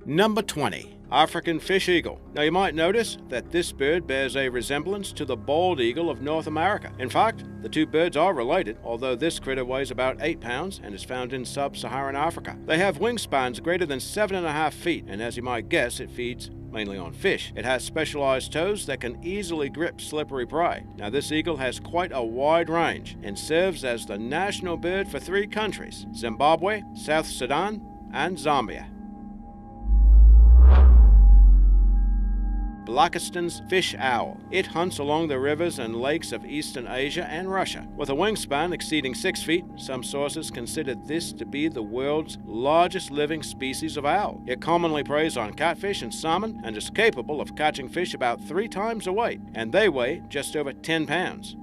Number 20. African fish eagle. Now you might notice that this bird bears a resemblance to the bald eagle of North America. In fact, the two birds are related, although this critter weighs about 8 pounds and is found in sub-Saharan Africa. They have wingspans greater than 7.5 feet, and as you might guess, it feeds mainly on fish. It has specialized toes that can easily grip slippery prey. Now this eagle has quite a wide range and serves as the national bird for 3 countries: Zimbabwe, South Sudan, and Zambia. Blakiston's fish owl. It hunts along the rivers and lakes of Eastern Asia and Russia. With a wingspan exceeding 6 feet, some sources consider this to be the world's largest living species of owl. It commonly preys on catfish and salmon and is capable of catching fish about 3 times the weight, and they weigh just over 10 pounds.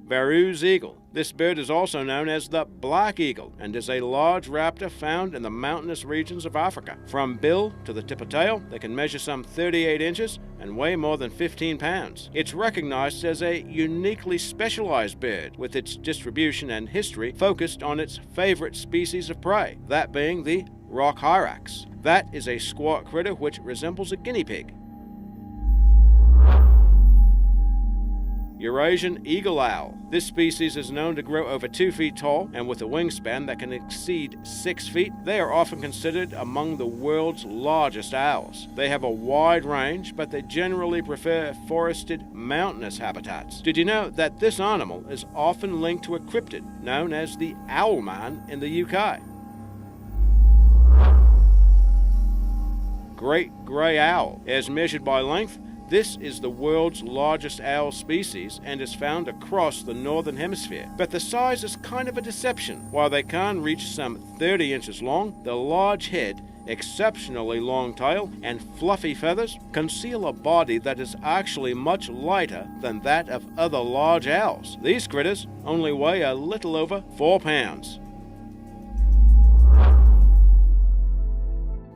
Verreaux's eagle. This bird is also known as the black eagle and is a large raptor found in the mountainous regions of Africa. From bill to the tip of tail, they can measure some 38 inches and weigh more than 15 pounds. It's recognized as a uniquely specialized bird, with its distribution and history focused on its favorite species of prey, that being the rock hyrax. That is a squat critter which resembles a guinea pig. Eurasian eagle owl. This species is known to grow over 2 feet tall, and with a wingspan that can exceed 6 feet, they are often considered among the world's largest owls. They have a wide range, but they generally prefer forested, mountainous habitats. Did you know that this animal is often linked to a cryptid known as the Owlman in the UK? Great grey owl. As measured by length, this is the world's largest owl species and is found across the northern hemisphere. But the size is kind of a deception. While they can reach some 30 inches long, the large head, exceptionally long tail, and fluffy feathers conceal a body that is actually much lighter than that of other large owls. These critters only weigh a little over 4 pounds.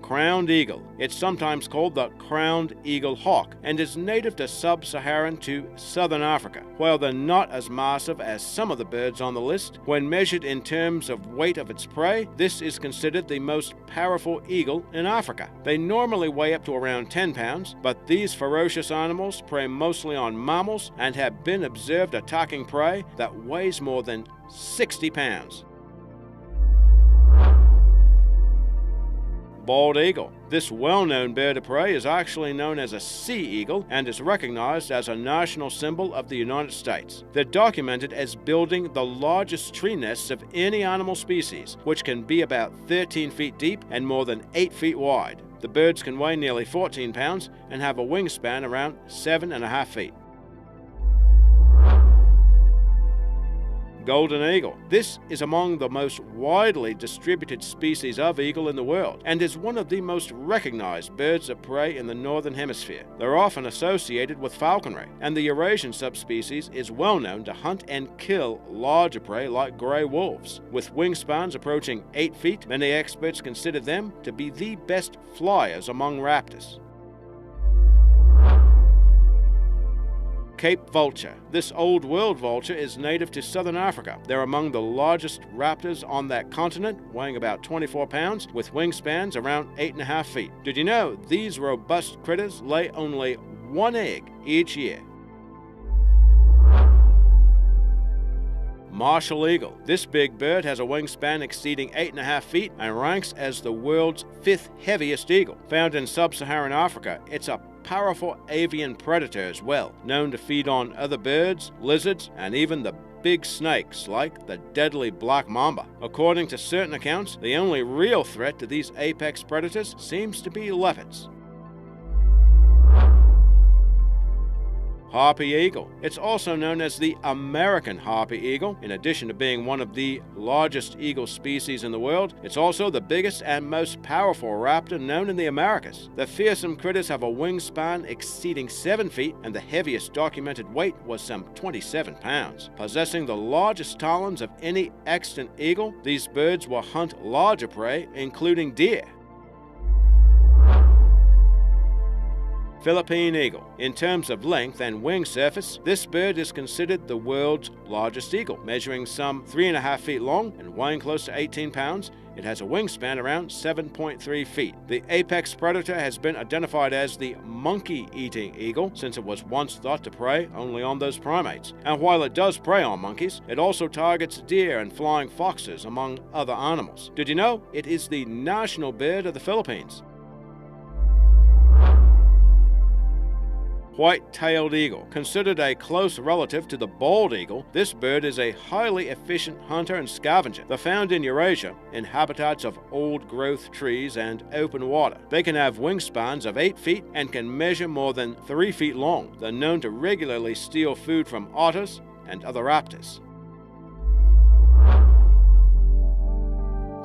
Crowned eagle. It's sometimes called the crowned eagle hawk and is native to sub-Saharan to southern Africa. While they're not as massive as some of the birds on the list, when measured in terms of weight of its prey, this is considered the most powerful eagle in Africa. They normally weigh up to around 10 pounds, but these ferocious animals prey mostly on mammals and have been observed attacking prey that weighs more than 60 pounds. Bald eagle. This well-known bird of prey is actually known as a sea eagle and is recognized as a national symbol of the United States. They're documented as building the largest tree nests of any animal species, which can be about 13 feet deep and more than 8 feet wide. The birds can weigh nearly 14 pounds and have a wingspan around 7.5 feet. Golden eagle. This is among the most widely distributed species of eagle in the world and is one of the most recognized birds of prey in the northern hemisphere. They're often associated with falconry, and the Eurasian subspecies is well known to hunt and kill larger prey like gray wolves. With wingspans approaching 8 feet, many experts consider them to be the best flyers among raptors. Cape vulture. This old world vulture is native to southern Africa. They're among the largest raptors on that continent, weighing about 24 pounds, with wingspans around 8.5 feet. Did you know these robust critters lay only 1 egg each year? Martial eagle. This big bird has a wingspan exceeding 8.5 feet and ranks as the world's 5th heaviest eagle. Found in sub-Saharan Africa, it's a powerful avian predator as well, known to feed on other birds, lizards, and even the big snakes like the deadly black mamba. According to certain accounts, the only real threat to these apex predators seems to be leopards. Harpy eagle. It's also known as the American harpy eagle. In addition to being one of the largest eagle species in the world, it's also the biggest and most powerful raptor known in the Americas. The fearsome critters have a wingspan exceeding 7 feet, and the heaviest documented weight was some 27 pounds. Possessing the largest talons of any extant eagle, these birds will hunt larger prey, including deer. Philippine eagle. In terms of length and wing surface, this bird is considered the world's largest eagle, measuring some 3.5 feet long and weighing close to 18 pounds. It has a wingspan around 7.3 feet. The apex predator has been identified as the monkey-eating eagle, since it was once thought to prey only on those primates. And while it does prey on monkeys, it also targets deer and flying foxes, among other animals. Did you know it is the national bird of the Philippines? White-tailed eagle. Considered a close relative to the bald eagle, this bird is a highly efficient hunter and scavenger. They're found in Eurasia, in habitats of old-growth trees and open water. They can have wingspans of 8 feet and can measure more than 3 feet long. They're known to regularly steal food from otters and other raptors.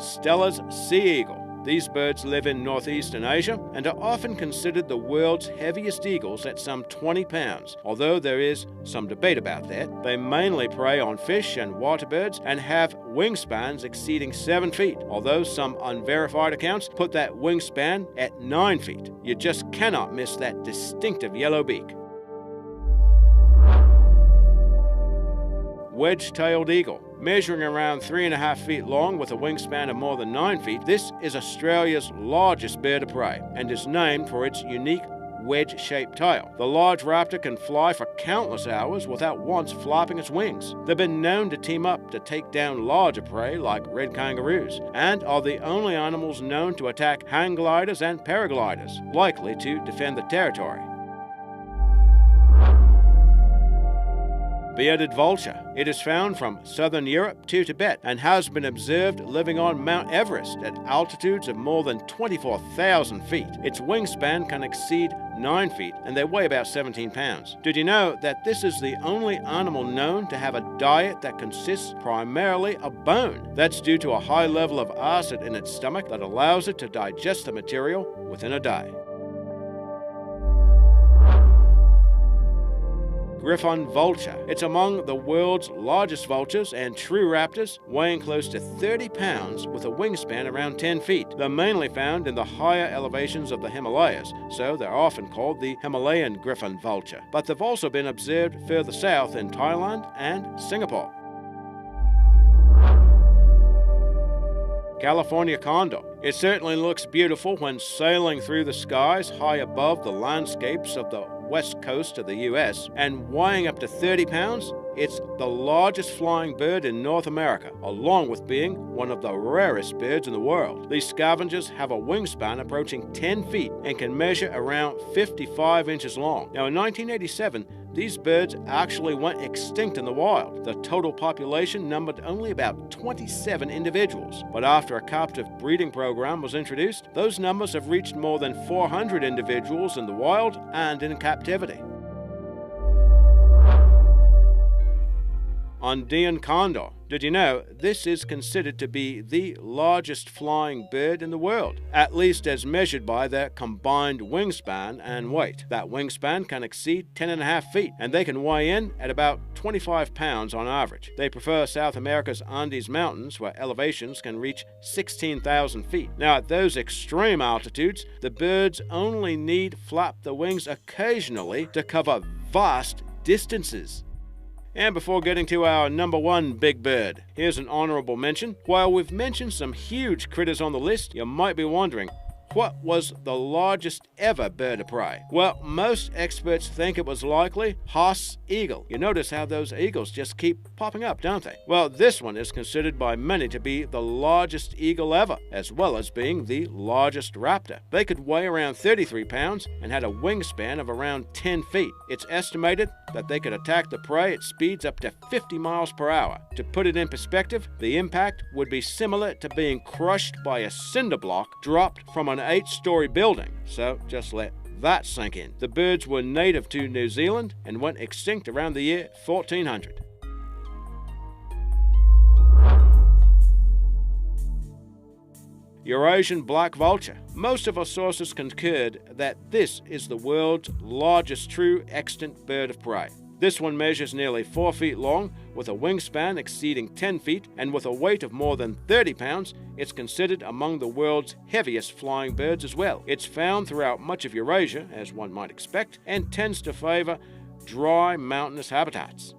Steller's sea eagle. These birds live in northeastern Asia and are often considered the world's heaviest eagles at some 20 pounds. Although there is some debate about that, they mainly prey on fish and water birds and have wingspans exceeding 7 feet, although some unverified accounts put that wingspan at 9 feet. You just cannot miss that distinctive yellow beak. Wedge-tailed eagle. Measuring around 3.5 feet long with a wingspan of more than 9 feet, this is Australia's largest bird of prey and is named for its unique wedge-shaped tail. The large raptor can fly for countless hours without once flapping its wings. They've been known to team up to take down larger prey like red kangaroos, and are the only animals known to attack hang gliders and paragliders, likely to defend the territory. Bearded vulture. It is found from southern Europe to Tibet and has been observed living on Mount Everest at altitudes of more than 24,000 feet. Its wingspan can exceed 9 feet and they weigh about 17 pounds. Did you know that this is the only animal known to have a diet that consists primarily of bone? That's due to a high level of acid in its stomach that allows it to digest the material within a day. Griffon vulture. It's among the world's largest vultures and true raptors, weighing close to 30 pounds with a wingspan around 10 feet. They're mainly found in the higher elevations of the Himalayas, so they're often called the Himalayan griffon vulture. But they've also been observed further south in Thailand and Singapore. California condor. It certainly looks beautiful when sailing through the skies high above the landscapes of the west coast of the US, and weighing up to 30 pounds, it's the largest flying bird in North America, along with being one of the rarest birds in the world. These scavengers have a wingspan approaching 10 feet and can measure around 55 inches long. Now, in 1987, these birds actually went extinct in the wild. The total population numbered only about 27 individuals. But after a captive breeding program was introduced, those numbers have reached more than 400 individuals in the wild and in captivity. Andean condor. Did you know this is considered to be the largest flying bird in the world, at least as measured by their combined wingspan and weight? That wingspan can exceed 10.5 feet, and they can weigh in at about 25 pounds on average. They prefer South America's Andes Mountains, where elevations can reach 16,000 feet. Now, at those extreme altitudes, the birds only need flap the wings occasionally to cover vast distances. And before getting to our number one big bird, here's an honorable mention. While we've mentioned some huge critters on the list, you might be wondering, what was the largest ever bird of prey? Well, most experts think it was likely Haast's eagle. You notice how those eagles just keep popping up, don't they? Well, this one is considered by many to be the largest eagle ever, as well as being the largest raptor. They could weigh around 33 pounds and had a wingspan of around 10 feet. It's estimated that they could attack the prey at speeds up to 50 miles per hour. To put it in perspective, the impact would be similar to being crushed by a cinder block dropped from an 8-story building. So just let that sink in. The birds were native to New Zealand and went extinct around the year 1400. Eurasian black vulture. Most of our sources concurred that this is the world's largest true extant bird of prey. This one measures nearly 4 feet long, with a wingspan exceeding 10 feet, and with a weight of more than 30 pounds, it's considered among the world's heaviest flying birds as well. It's found throughout much of Eurasia, as one might expect, and tends to favor dry mountainous habitats.